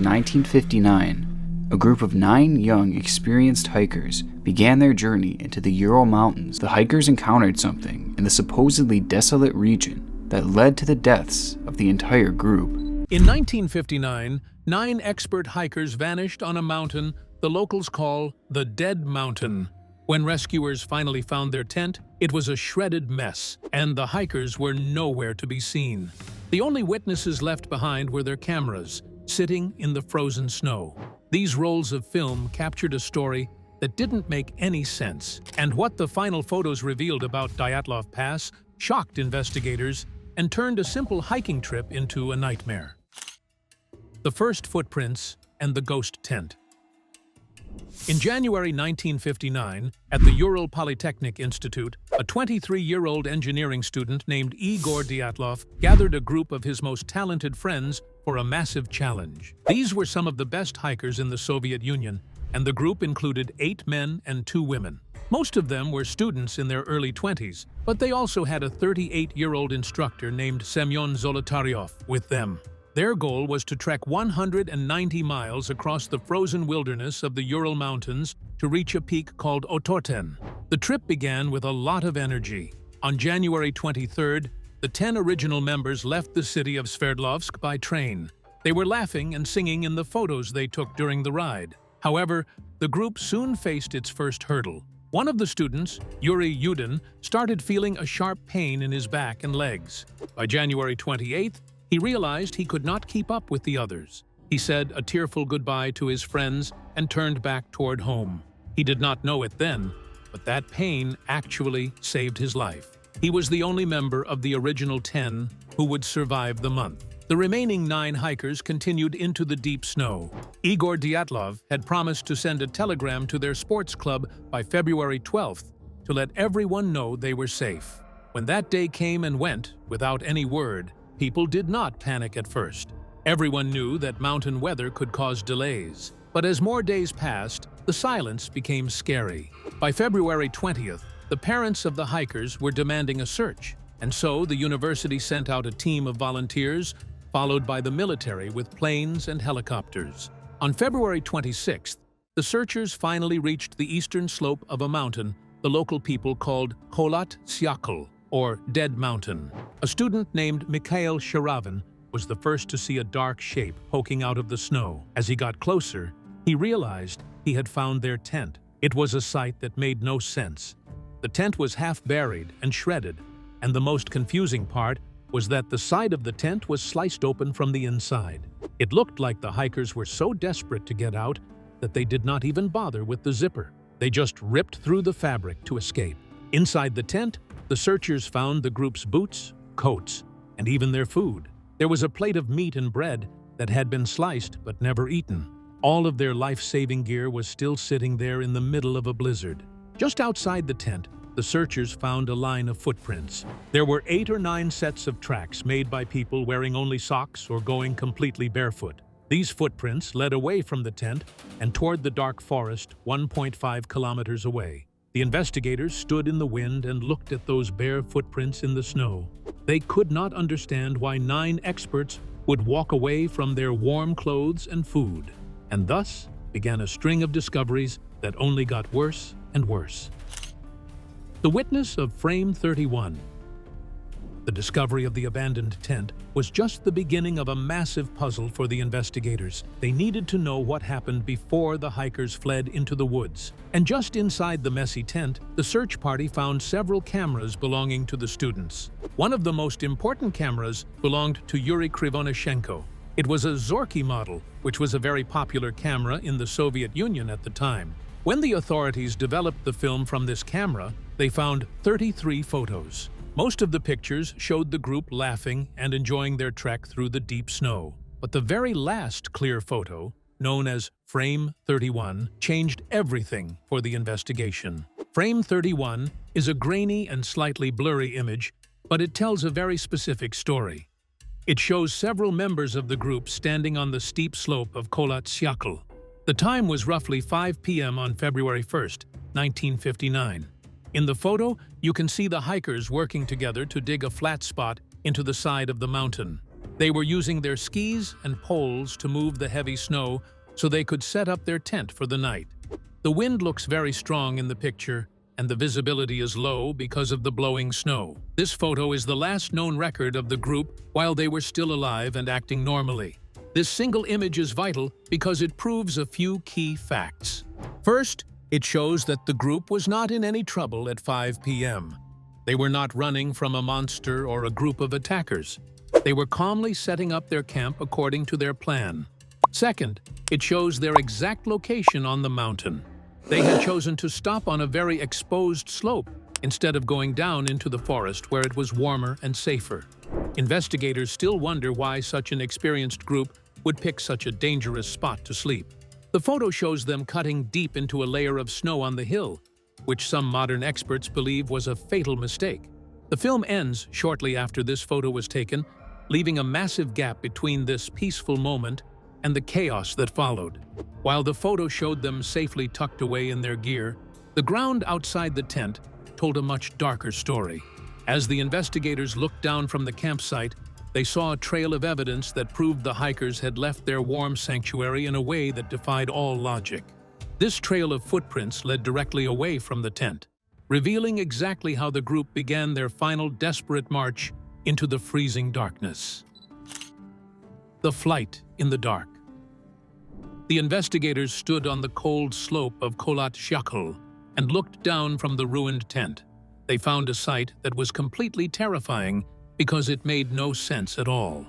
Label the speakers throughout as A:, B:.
A: 1959, a group of 9 young, experienced hikers began their journey into the Ural Mountains. The hikers encountered something in the supposedly desolate region that led to the deaths of the entire group.
B: In 1959, 9 expert hikers vanished on a mountain the locals call the Dead Mountain. When rescuers finally found their tent, it was a shredded mess, and the hikers were nowhere to be seen. The only witnesses left behind were their cameras, sitting in the frozen snow. These rolls of film captured a story that didn't make any sense, and what the final photos revealed about Dyatlov Pass shocked investigators and turned a simple hiking trip into a nightmare. The first footprints and the ghost tent. In January 1959, at the Ural Polytechnic Institute, a 23-year-old engineering student named Igor Dyatlov gathered a group of his most talented friends for a massive challenge. These were some of the best hikers in the Soviet Union, and the group included 8 men and 2 women. Most of them were students in their early 20s, but they also had a 38-year-old instructor named Semyon Zolotaryov with them. Their goal was to trek 190 miles across the frozen wilderness of the Ural Mountains to reach a peak called Otorten. The trip began with a lot of energy. On January 23rd, the 10 original members left the city of Sverdlovsk by train. They were laughing and singing in the photos they took during the ride. However, the group soon faced its first hurdle. One of the students, Yuri Yudin, started feeling a sharp pain in his back and legs. By January 28th, he realized he could not keep up with the others. He said a tearful goodbye to his friends and turned back toward home. He did not know it then, but that pain actually saved his life. He was the only member of the original 10 who would survive the month. The remaining 9 hikers continued into the deep snow. Igor Dyatlov had promised to send a telegram to their sports club by February 12th to let everyone know they were safe. When that day came and went without any word, people did not panic at first. Everyone knew that mountain weather could cause delays. But as more days passed, the silence became scary. By February 20th, the parents of the hikers were demanding a search, and so the university sent out a team of volunteers, followed by the military with planes and helicopters. On February 26th, the searchers finally reached the eastern slope of a mountain the local people called Kholat Syakhl, or Dead Mountain. A student named Mikhail Sharavin was the first to see a dark shape poking out of the snow. As he got closer, he realized he had found their tent. It was a sight that made no sense. The tent was half buried and shredded, and the most confusing part was that the side of the tent was sliced open from the inside. It looked like the hikers were so desperate to get out that they did not even bother with the zipper. They just ripped through the fabric to escape. Inside the tent, the searchers found the group's boots, coats, and even their food. There was a plate of meat and bread that had been sliced but never eaten. All of their life-saving gear was still sitting there in the middle of a blizzard. Just outside the tent, the searchers found a line of footprints. There were 8 or 9 sets of tracks made by people wearing only socks or going completely barefoot. These footprints led away from the tent and toward the dark forest 1.5 kilometers away. The investigators stood in the wind and looked at those bare footprints in the snow. They could not understand why 9 experts would walk away from their warm clothes and food. And thus began a string of discoveries that only got worse and worse. The witness of Frame 31. The discovery of the abandoned tent was just the beginning of a massive puzzle for the investigators. They needed to know what happened before the hikers fled into the woods. And just inside the messy tent, the search party found several cameras belonging to the students. One of the most important cameras belonged to Yuri Krivonyshenko. It was a Zorky model, which was a very popular camera in the Soviet Union at the time. When the authorities developed the film from this camera, they found 33 photos. Most of the pictures showed the group laughing and enjoying their trek through the deep snow. But the very last clear photo, known as Frame 31, changed everything for the investigation. Frame 31 is a grainy and slightly blurry image, but it tells a very specific story. It shows several members of the group standing on the steep slope of Kholat Syakhl. The time was roughly 5 p.m. on February 1st, 1959. In the photo, you can see the hikers working together to dig a flat spot into the side of the mountain. They were using their skis and poles to move the heavy snow so they could set up their tent for the night. The wind looks very strong in the picture, and the visibility is low because of the blowing snow. This photo is the last known record of the group while they were still alive and acting normally. This single image is vital because it proves a few key facts. First, it shows that the group was not in any trouble at 5 p.m. They were not running from a monster or a group of attackers. They were calmly setting up their camp according to their plan. Second, it shows their exact location on the mountain. They had chosen to stop on a very exposed slope instead of going down into the forest where it was warmer and safer. Investigators still wonder why such an experienced group would pick such a dangerous spot to sleep. The photo shows them cutting deep into a layer of snow on the hill, which some modern experts believe was a fatal mistake. The film ends shortly after this photo was taken, leaving a massive gap between this peaceful moment and the chaos that followed. While the photo showed them safely tucked away in their gear, the ground outside the tent told a much darker story. As the investigators looked down from the campsite, they saw a trail of evidence that proved the hikers had left their warm sanctuary in a way that defied all logic. This trail of footprints led directly away from the tent, revealing exactly how the group began their final desperate march into the freezing darkness. The flight in the dark. The investigators stood on the cold slope of Kholat Shakhl and looked down from the ruined tent. They found a sight that was completely terrifying because it made no sense at all.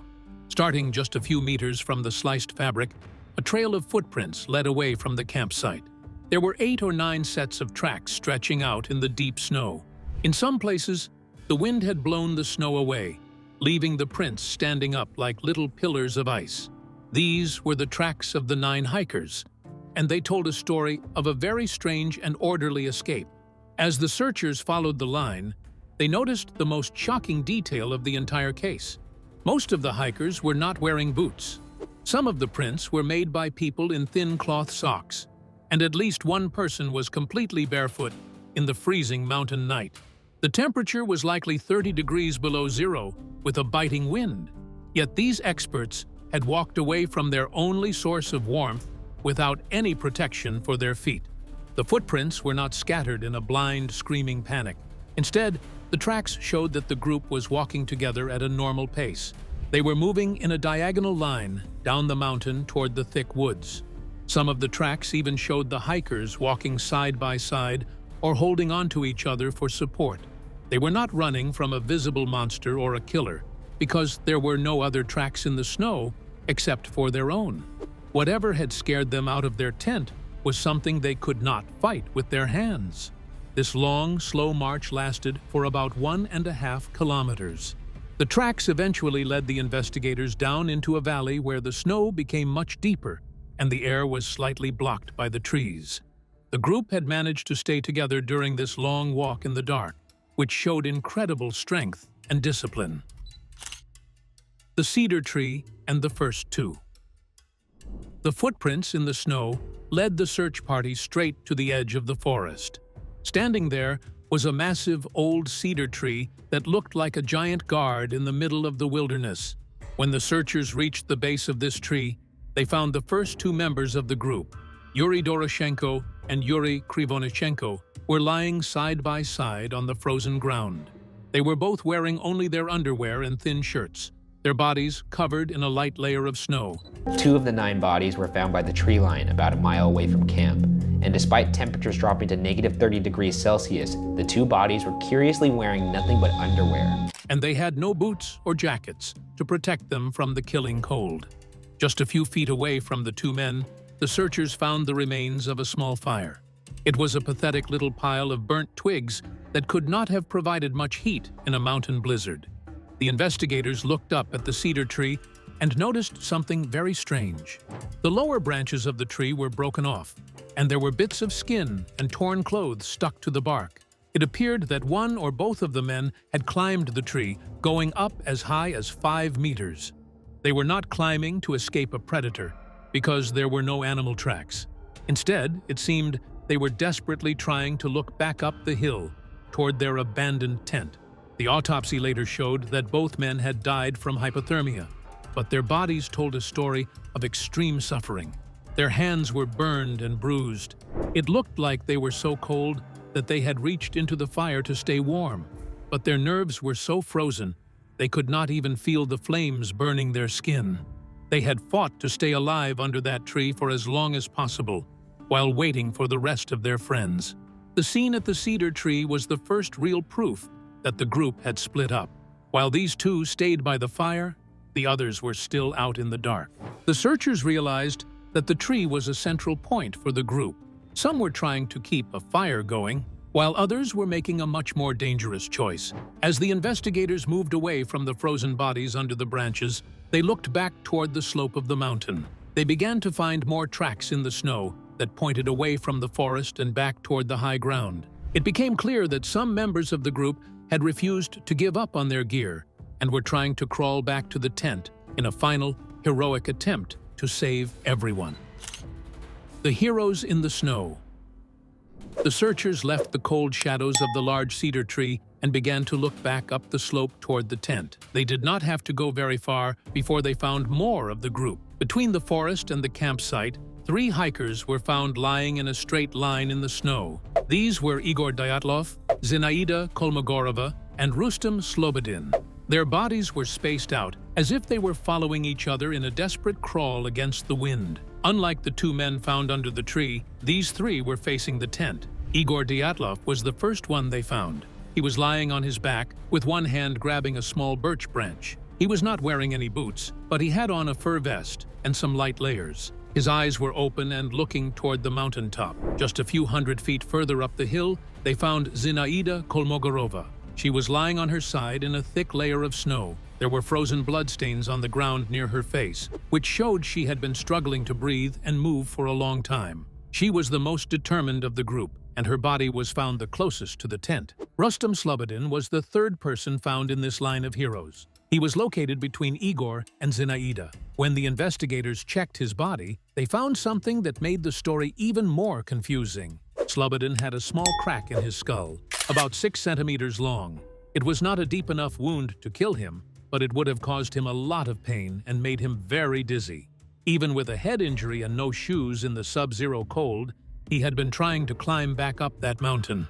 B: Starting just a few meters from the sliced fabric, a trail of footprints led away from the campsite. There were 8 or 9 sets of tracks stretching out in the deep snow. In some places, the wind had blown the snow away, leaving the prints standing up like little pillars of ice. These were the tracks of the 9 hikers, and they told a story of a very strange and orderly escape. As the searchers followed the line, they noticed the most shocking detail of the entire case. Most of the hikers were not wearing boots. Some of the prints were made by people in thin cloth socks, and at least one person was completely barefoot in the freezing mountain night. The temperature was likely 30 degrees below zero with a biting wind. Yet these experts had walked away from their only source of warmth without any protection for their feet. The footprints were not scattered in a blind, screaming panic. Instead, the tracks showed that the group was walking together at a normal pace. They were moving in a diagonal line down the mountain toward the thick woods. Some of the tracks even showed the hikers walking side by side or holding onto each other for support. They were not running from a visible monster or a killer, because there were no other tracks in the snow except for their own. Whatever had scared them out of their tent was something they could not fight with their hands. This long, slow march lasted for about 1.5 kilometers. The tracks eventually led the investigators down into a valley where the snow became much deeper and the air was slightly blocked by the trees. The group had managed to stay together during this long walk in the dark, which showed incredible strength and discipline. The cedar tree and the first 2. The footprints in the snow led the search party straight to the edge of the forest. Standing there was a massive old cedar tree that looked like a giant guard in the middle of the wilderness. When the searchers reached the base of this tree, they found the first 2 members of the group, Yuri Doroshenko and Yuri Krivonichenko, were lying side by side on the frozen ground. They were both wearing only their underwear and thin shirts, their bodies covered in a light layer of snow.
C: 2 of the 9 bodies were found by the tree line about a mile away from camp, and despite temperatures dropping to negative 30 degrees Celsius, the 2 bodies were curiously wearing nothing but underwear.
B: And they had no boots or jackets to protect them from the killing cold. Just a few feet away from the 2 men, the searchers found the remains of a small fire. It was a pathetic little pile of burnt twigs that could not have provided much heat in a mountain blizzard. The investigators looked up at the cedar tree and noticed something very strange. The lower branches of the tree were broken off, and there were bits of skin and torn clothes stuck to the bark. It appeared that one or both of the men had climbed the tree, going up as high as 5 meters. They were not climbing to escape a predator, because there were no animal tracks. Instead, it seemed they were desperately trying to look back up the hill toward their abandoned tent. The autopsy later showed that both men had died from hypothermia. but their bodies told a story of extreme suffering. Their hands were burned and bruised. It looked like they were so cold that they had reached into the fire to stay warm, but their nerves were so frozen they could not even feel the flames burning their skin. They had fought to stay alive under that tree for as long as possible, while waiting for the rest of their friends. The scene at the cedar tree was the first real proof that the group had split up. While these two stayed by the fire, the others were still out in the dark. The searchers realized that the tree was a central point for the group. Some were trying to keep a fire going, while others were making a much more dangerous choice. As the investigators moved away from the frozen bodies under the branches, they looked back toward the slope of the mountain. They began to find more tracks in the snow that pointed away from the forest and back toward the high ground. It became clear that some members of the group had refused to give up on their gear and were trying to crawl back to the tent in a final, heroic attempt to save everyone. The heroes in the snow. The searchers left the cold shadows of the large cedar tree and began to look back up the slope toward the tent. They did not have to go very far before they found more of the group. Between the forest and the campsite, 3 hikers were found lying in a straight line in the snow. These were Igor Dyatlov, Zinaida Kolmogorova, and Rustem Slobodin. Their bodies were spaced out, as if they were following each other in a desperate crawl against the wind. Unlike the 2 men found under the tree, these 3 were facing the tent. Igor Dyatlov was the first one they found. He was lying on his back, with one hand grabbing a small birch branch. He was not wearing any boots, but he had on a fur vest and some light layers. His eyes were open and looking toward the mountaintop. Just a few hundred feet further up the hill, they found Zinaida Kolmogorova. She was lying on her side in a thick layer of snow. There were frozen bloodstains on the ground near her face, which showed she had been struggling to breathe and move for a long time. She was the most determined of the group, and her body was found the closest to the tent. Rustem Slobodin was the 3rd person found in this line of heroes. He was located between Igor and Zinaida. When the investigators checked his body, they found something that made the story even more confusing. Slobodin had a small crack in his skull, about 6 centimeters long. It was not a deep enough wound to kill him, but it would have caused him a lot of pain and made him very dizzy. Even with a head injury and no shoes in the sub-zero cold, he had been trying to climb back up that mountain.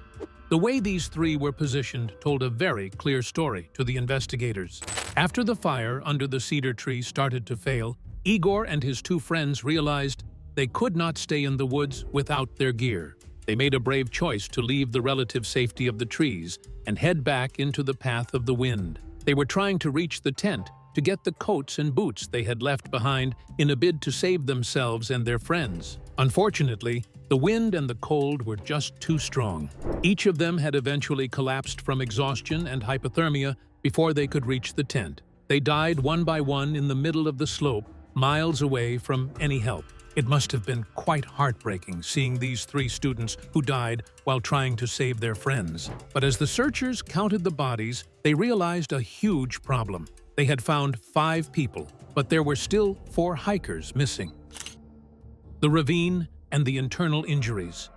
B: The way these 3 were positioned told a very clear story to the investigators. After the fire under the cedar tree started to fail, Igor and his 2 friends realized they could not stay in the woods without their gear. They made a brave choice to leave the relative safety of the trees and head back into the path of the wind. They were trying to reach the tent to get the coats and boots they had left behind in a bid to save themselves and their friends. Unfortunately, the wind and the cold were just too strong. Each of them had eventually collapsed from exhaustion and hypothermia before they could reach the tent. They died one by one in the middle of the slope, miles away from any help. It must have been quite heartbreaking seeing these 3 students who died while trying to save their friends. But as the searchers counted the bodies, they realized a huge problem. They had found 5 people, but there were still 4 hikers missing. The ravine and the internal injuries.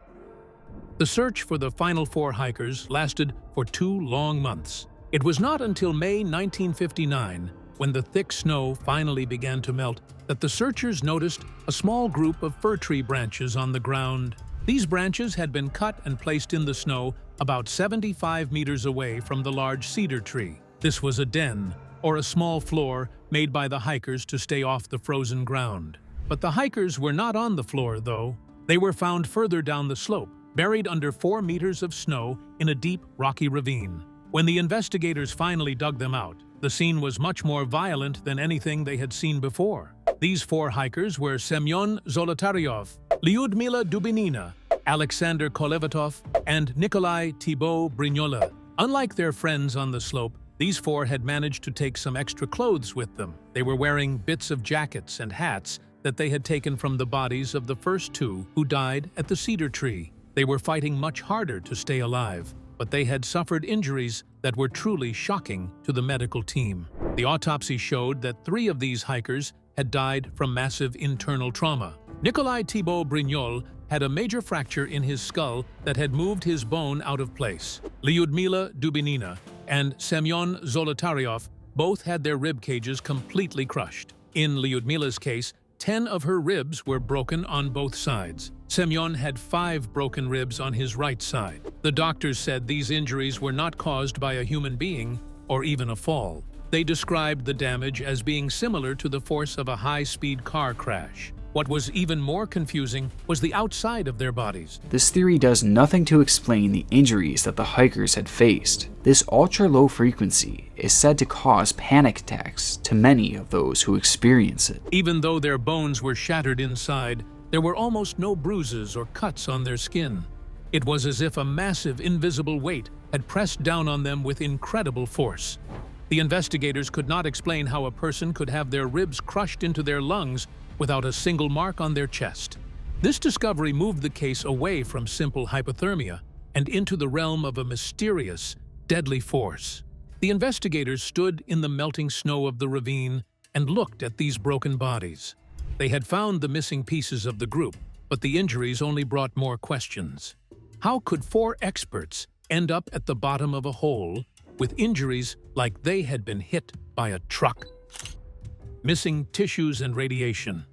B: The search for the final 4 hikers lasted for 2 long months. It was not until May 1959, when the thick snow finally began to melt, that the searchers noticed a small group of fir tree branches on the ground. These branches had been cut and placed in the snow about 75 meters away from the large cedar tree. This was a den, or a small floor, made by the hikers to stay off the frozen ground. But the hikers were not on the floor, though. They were found further down the slope, buried under 4 meters of snow in a deep, rocky ravine. When the investigators finally dug them out, the scene was much more violent than anything they had seen before. These 4 hikers were Semyon Zolotaryov, Lyudmila Dubinina, Alexander Kolevatov, and Nikolai Thibault Brignola. Unlike their friends on the slope, these 4 had managed to take some extra clothes with them. They were wearing bits of jackets and hats that they had taken from the bodies of the first 2 who died at the cedar tree. They were fighting much harder to stay alive, but they had suffered injuries that were truly shocking to the medical team. The autopsy showed that 3 of these hikers had died from massive internal trauma. Nikolai Thibault Brignol had a major fracture in his skull that had moved his bone out of place. Lyudmila Dubinina and Semyon Zolotaryov both had their rib cages completely crushed. In Lyudmila's case, 10 of her ribs were broken on both sides. Semyon had 5 broken ribs on his right side. The doctors said these injuries were not caused by a human being or even a fall. They described the damage as being similar to the force of a high-speed car crash. What was even more confusing was the outside of their bodies.
A: This theory does nothing to explain the injuries that the hikers had faced. This ultra-low frequency is said to cause panic attacks to many of those who experience it.
B: Even though their bones were shattered inside, there were almost no bruises or cuts on their skin. It was as if a massive invisible weight had pressed down on them with incredible force. The investigators could not explain how a person could have their ribs crushed into their lungs without a single mark on their chest. This discovery moved the case away from simple hypothermia and into the realm of a mysterious, deadly force. The investigators stood in the melting snow of the ravine and looked at these broken bodies. They had found the missing pieces of the group, but the injuries only brought more questions. How could 4 experts end up at the bottom of a hole with injuries like they had been hit by a truck? Missing tissues and radiation.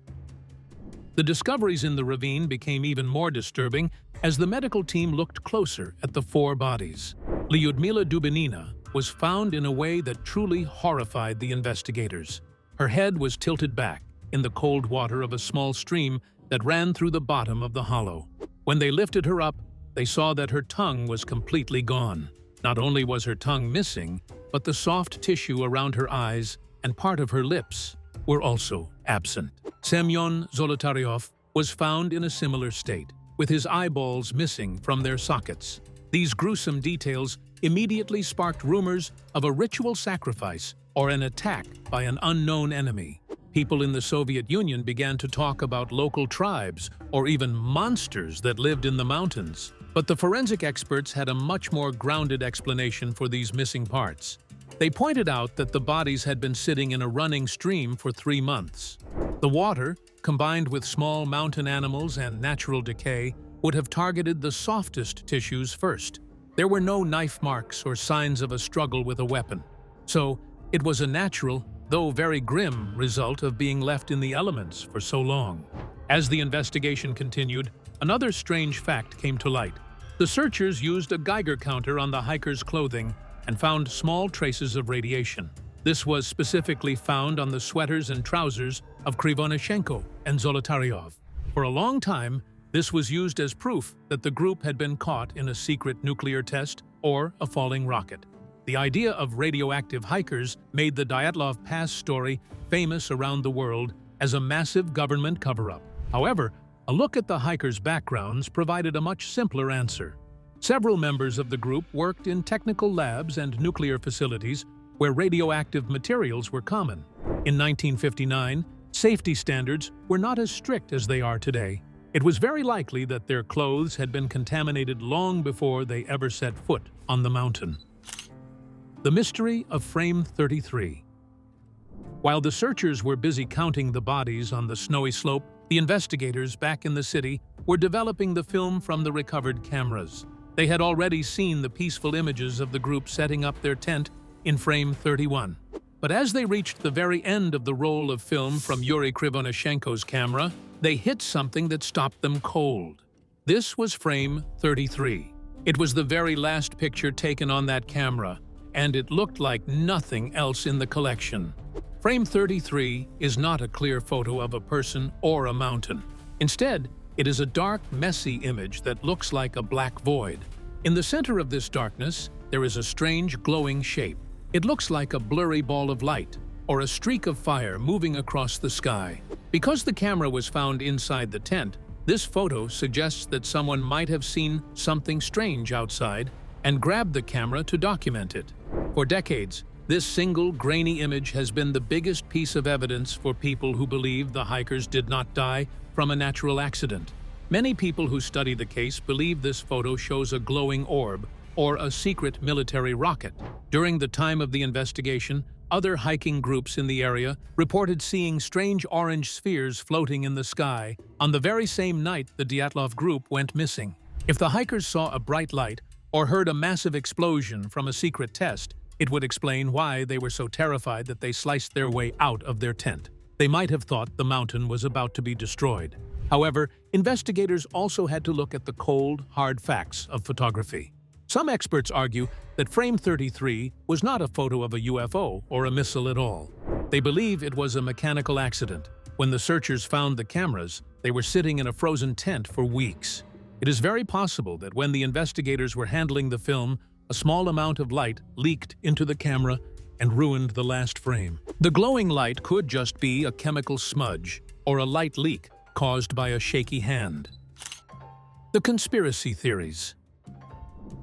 B: The discoveries in the ravine became even more disturbing as the medical team looked closer at the 4 bodies. Lyudmila Dubinina was found in a way that truly horrified the investigators. Her head was tilted back in the cold water of a small stream that ran through the bottom of the hollow. When they lifted her up, they saw that her tongue was completely gone. Not only was her tongue missing, but the soft tissue around her eyes and part of her lips were also absent. Semyon Zolotaryov was found in a similar state, with his eyeballs missing from their sockets. These gruesome details immediately sparked rumors of a ritual sacrifice or an attack by an unknown enemy. People in the Soviet Union began to talk about local tribes or even monsters that lived in the mountains. But the forensic experts had a much more grounded explanation for these missing parts. They pointed out that the bodies had been sitting in a running stream for 3 months. The water, combined with small mountain animals and natural decay, would have targeted the softest tissues first. There were no knife marks or signs of a struggle with a weapon. So, it was a natural, though very grim, result of being left in the elements for so long. As the investigation continued, another strange fact came to light. The searchers used a Geiger counter on the hikers' clothing and found small traces of radiation. This was specifically found on the sweaters and trousers of Krivonyshenko and Zolotaryov. For a long time, this was used as proof that the group had been caught in a secret nuclear test or a falling rocket. The idea of radioactive hikers made the Dyatlov Pass story famous around the world as a massive government cover-up. However, a look at the hikers' backgrounds provided a much simpler answer. Several members of the group worked in technical labs and nuclear facilities where radioactive materials were common. In 1959, safety standards were not as strict as they are today. It was very likely that their clothes had been contaminated long before they ever set foot on the mountain. The mystery of Frame 33. While the searchers were busy counting the bodies on the snowy slope, the investigators back in the city were developing the film from the recovered cameras. They had already seen the peaceful images of the group setting up their tent in Frame 31. But as they reached the very end of the roll of film from Yuri Krivonyshenko's camera, they hit something that stopped them cold. This was Frame 33. It was the very last picture taken on that camera, and it looked like nothing else in the collection. Frame 33 is not a clear photo of a person or a mountain. Instead, it is a dark, messy image that looks like a black void. In the center of this darkness, there is a strange, glowing shape. It looks like a blurry ball of light or a streak of fire moving across the sky. Because the camera was found inside the tent, this photo suggests that someone might have seen something strange outside and grabbed the camera to document it. For decades, this single, grainy image has been the biggest piece of evidence for people who believe the hikers did not die from a natural accident. Many people who study the case believe this photo shows a glowing orb or a secret military rocket. During the time of the investigation, other hiking groups in the area reported seeing strange orange spheres floating in the sky on the very same night the Dyatlov group went missing. If the hikers saw a bright light or heard a massive explosion from a secret test, it would explain why they were so terrified that they sliced their way out of their tent. They might have thought the mountain was about to be destroyed. However, investigators also had to look at the cold, hard facts of photography. Some experts argue that frame 33 was not a photo of a UFO or a missile at all. They believe it was a mechanical accident. When the searchers found the cameras, they were sitting in a frozen tent for weeks. It is very possible that when the investigators were handling the film, a small amount of light leaked into the camera and ruined the last frame. The glowing light could just be a chemical smudge or a light leak caused by a shaky hand. The conspiracy theories.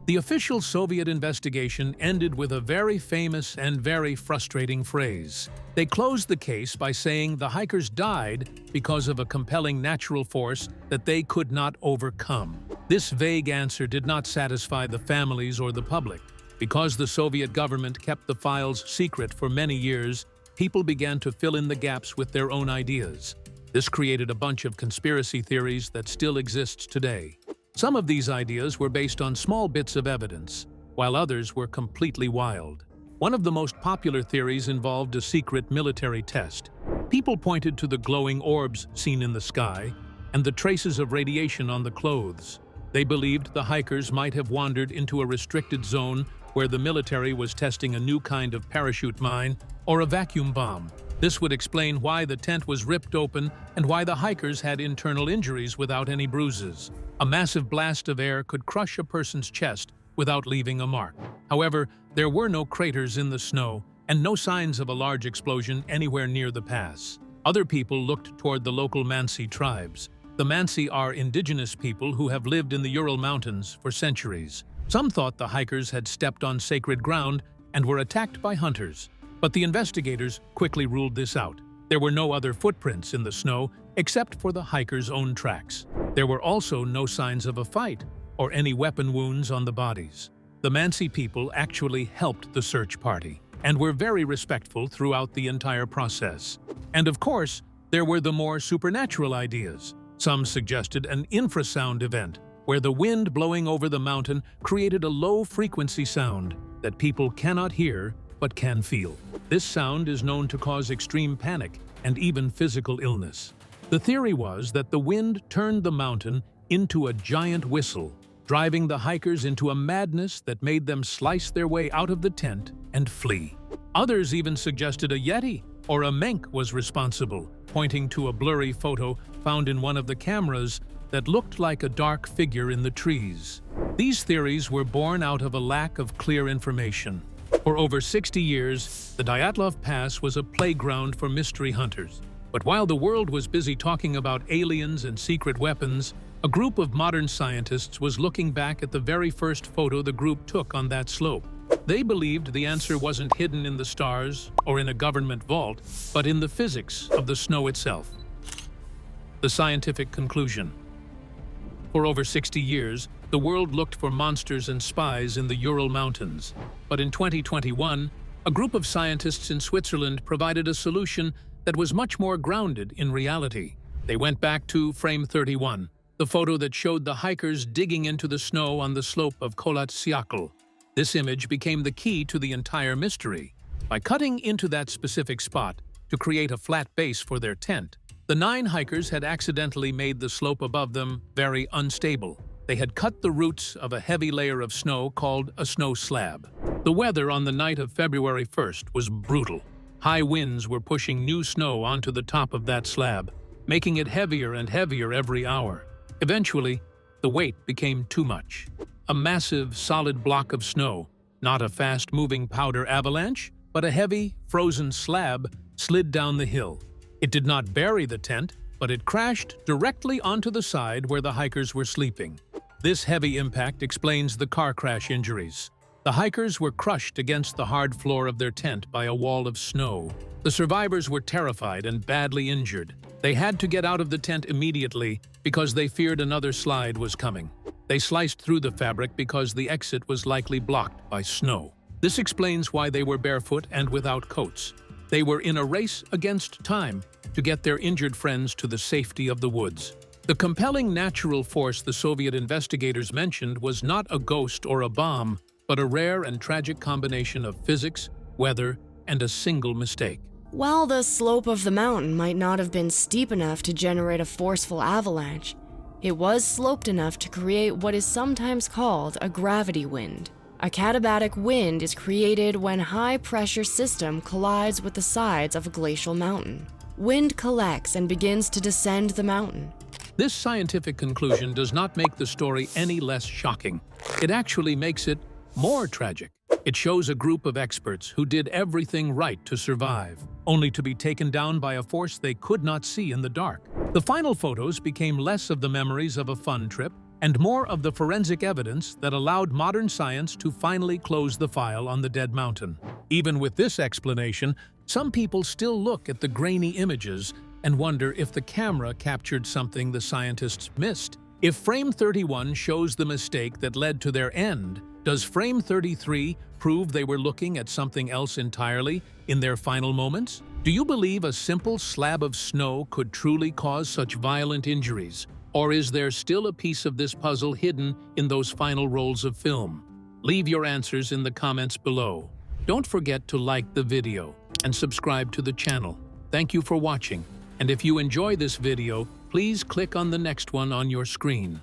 B: The official Soviet investigation ended with a very famous and very frustrating phrase. They closed the case by saying the hikers died because of a compelling natural force that they could not overcome. This vague answer did not satisfy the families or the public. Because the Soviet government kept the files secret for many years, people began to fill in the gaps with their own ideas. This created a bunch of conspiracy theories that still exists today. Some of these ideas were based on small bits of evidence, while others were completely wild. One of the most popular theories involved a secret military test. People pointed to the glowing orbs seen in the sky and the traces of radiation on the clothes. They believed the hikers might have wandered into a restricted zone where the military was testing a new kind of parachute mine or a vacuum bomb. This would explain why the tent was ripped open and why the hikers had internal injuries without any bruises. A massive blast of air could crush a person's chest without leaving a mark. However, there were no craters in the snow and no signs of a large explosion anywhere near the pass. Other people looked toward the local Mansi tribes. The Mansi are indigenous people who have lived in the Ural Mountains for centuries. Some thought the hikers had stepped on sacred ground and were attacked by hunters. But the investigators quickly ruled this out. There were no other footprints in the snow except for the hikers' own tracks. There were also no signs of a fight or any weapon wounds on the bodies. The Mansi people actually helped the search party and were very respectful throughout the entire process. And of course, there were the more supernatural ideas. Some suggested an infrasound event, where the wind blowing over the mountain created a low-frequency sound that people cannot hear but can feel. This sound is known to cause extreme panic and even physical illness. The theory was that the wind turned the mountain into a giant whistle, driving the hikers into a madness that made them slice their way out of the tent and flee. Others even suggested a yeti or a mink was responsible, pointing to a blurry photo found in one of the cameras that looked like a dark figure in the trees. These theories were born out of a lack of clear information. For over 60 years, the Dyatlov Pass was a playground for mystery hunters. But while the world was busy talking about aliens and secret weapons, a group of modern scientists was looking back at the very first photo the group took on that slope. They believed the answer wasn't hidden in the stars or in a government vault, but in the physics of the snow itself. The scientific conclusion. For over 60 years, the world looked for monsters and spies in the Ural Mountains. But in 2021, a group of scientists in Switzerland provided a solution that was much more grounded in reality. They went back to frame 31, the photo that showed the hikers digging into the snow on the slope of Kholat Syakhl. This image became the key to the entire mystery. By cutting into that specific spot to create a flat base for their tent, the 9 hikers had accidentally made the slope above them very unstable. They had cut the roots of a heavy layer of snow called a snow slab. The weather on the night of February 1st was brutal. High winds were pushing new snow onto the top of that slab, making it heavier and heavier every hour. Eventually, the weight became too much. A massive, solid block of snow, not a fast-moving powder avalanche, but a heavy, frozen slab, slid down the hill. It did not bury the tent, but it crashed directly onto the side where the hikers were sleeping. This heavy impact explains the car crash injuries. The hikers were crushed against the hard floor of their tent by a wall of snow. The survivors were terrified and badly injured. They had to get out of the tent immediately because they feared another slide was coming. They sliced through the fabric because the exit was likely blocked by snow. This explains why they were barefoot and without coats. They were in a race against time to get their injured friends to the safety of the woods. The compelling natural force the Soviet investigators mentioned was not a ghost or a bomb, but a rare and tragic combination of physics, weather, and a single mistake.
D: While the slope of the mountain might not have been steep enough to generate a forceful avalanche, it was sloped enough to create what is sometimes called a gravity wind. A katabatic wind is created when a high-pressure system collides with the sides of a glacial mountain. Wind collects and begins to descend the mountain.
B: This scientific conclusion does not make the story any less shocking. It actually makes it more tragic. It shows a group of experts who did everything right to survive, only to be taken down by a force they could not see in the dark. The final photos became less of the memories of a fun trip and more of the forensic evidence that allowed modern science to finally close the file on the dead mountain. Even with this explanation, some people still look at the grainy images and wonder if the camera captured something the scientists missed. If frame 31 shows the mistake that led to their end, does frame 33 prove they were looking at something else entirely in their final moments? Do you believe a simple slab of snow could truly cause such violent injuries? Or is there still a piece of this puzzle hidden in those final rolls of film? Leave your answers in the comments below. Don't forget to like the video and subscribe to the channel. Thank you for watching. And if you enjoy this video, please click on the next one on your screen.